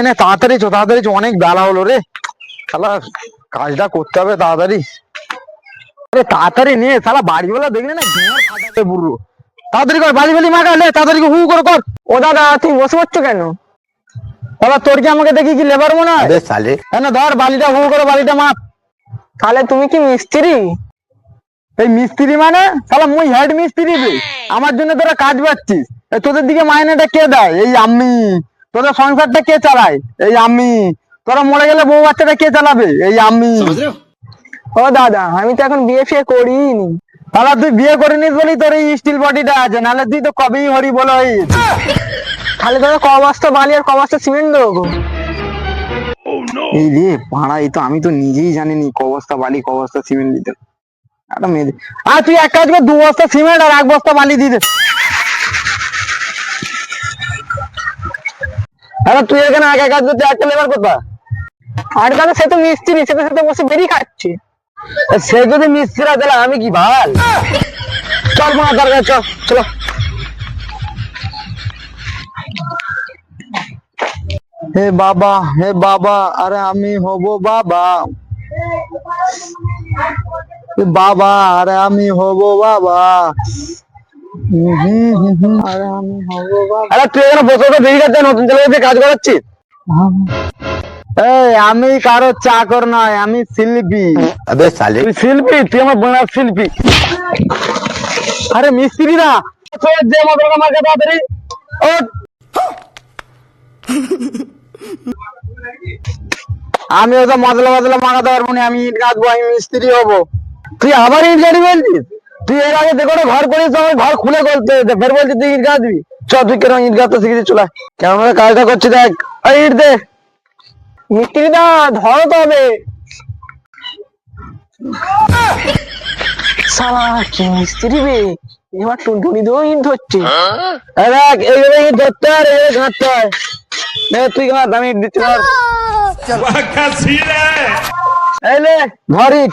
নে তাড়াতাড়ি চো, তাড়াতাড়ি চো, অনেক বেলা হলো রে। শালা কাজটা করতে হবে তাড়াতাড়ি। আরে তাড়াতাড়ি নে, শালা বাড়িওয়ালা দেখলে না ঘুমার ফাটাবে পুরো। তাড়াতাড়ি কর, বালি বালি মাগা লে, তাড়াতাড়ি হু করে কর। ও দাদা, তুই বসে পড়ছো কেন? বাবা তোর কি আমাকে দেখি কি লেবার মনে হয়? হ্যাঁ না, ধর বালিটা হু করে বালিটা মাপ। তাহলে তুমি কি মিস্ত্রি? এই মিস্ত্রি মানে শালা মুই হেড মিস্ত্রি রে। আমার জন্য তোরা কাজ পাচ্ছিস? তোদের দিকে মাইনেটা কে দেয়? এই আমি। তোদের সংসারটা কে চালায়? এই আমি। তোরা মরে গেলে বউ বাচ্চাটা কে চালাবে? এই আমি। ও দাদা, আমি তো এখন বিয়ে ফিয়ে করিনি। তাহলে তুই বিয়ে করে নিস বলি তোর এই স্টিল বডিটা আছে, নাহলে তুই তো কবেই হরি বলো। তাহলে দাদা ক বস্তা বালি আর ক বস্তা সিমেন্ট দেবো? এই রে পাড়া, এই তো আমি তো নিজেই জানিনি ক বস্তা বালি ক বস্তা সিমেন্ট দিতে। একটা মেয়ে, আর তুই এক কাজ কর, 2 বস্তা সিমেন্ট আর 1 বস্তা বালি দিয়ে দে। আরে তুই এখানে একা কাজ করতে, একটা লেবার কোথা? আর দাদা সে তো মিস্ত্রি, সেটা সাথে বসে বেরিয়ে খাচ্ছে। সে যদি মিস্ত্রি হয় তাহলে আমি কি ভাল? চল মা দরকার, চল চলো। হে বাবা, হে বাবা, আরে আমি হব বাবা। বাবা, আরে আমি হব বাবা। আরে আমি হব বাবা। আরে তুই এখানে বসে বসে বেরিয়ে যাচ্ছে, নতুন ছেলে কাজ করাচ্ছিস? এই আমি কারো চাকর নয়, আমি শিল্পী। अबे साले তুই শিল্পী? তুই আমার বোনার শিল্পী। আরে মিস্ত্রি না, যে মতো আমার কাছে তাড়াতাড়ি ওঠ। আমি ওটা মদলা মদলা মাগাতে পারবো না, আমি ইট গাঁথবো, আমি মিস্ত্রি হবো। তুই আবার ইট গাড়ি বলছিস? তুই এর আগে দেখো ঘর করিস, আমার ঘর খুলে করতে ফের বলছিস তুই ইট গাঁথবি। চ তুই কেন ইট গাঁথতে শিখেছিস? চলে কেমন কাজটা করছি দেখ। ওই ইট দে। মিস্ত্রি দা, ধরো তো হবে। শালা কি মিস্ত্রি বে, এবার টুনটুনি দিয়েও ইট ধরছে। দেখ এইভাবে ইট ধরতে হয়, এইভাবে গাঁথতে হয়। তুই গাঁথ, আমি ইট দিচ্ছি। এই লে ধর ইট।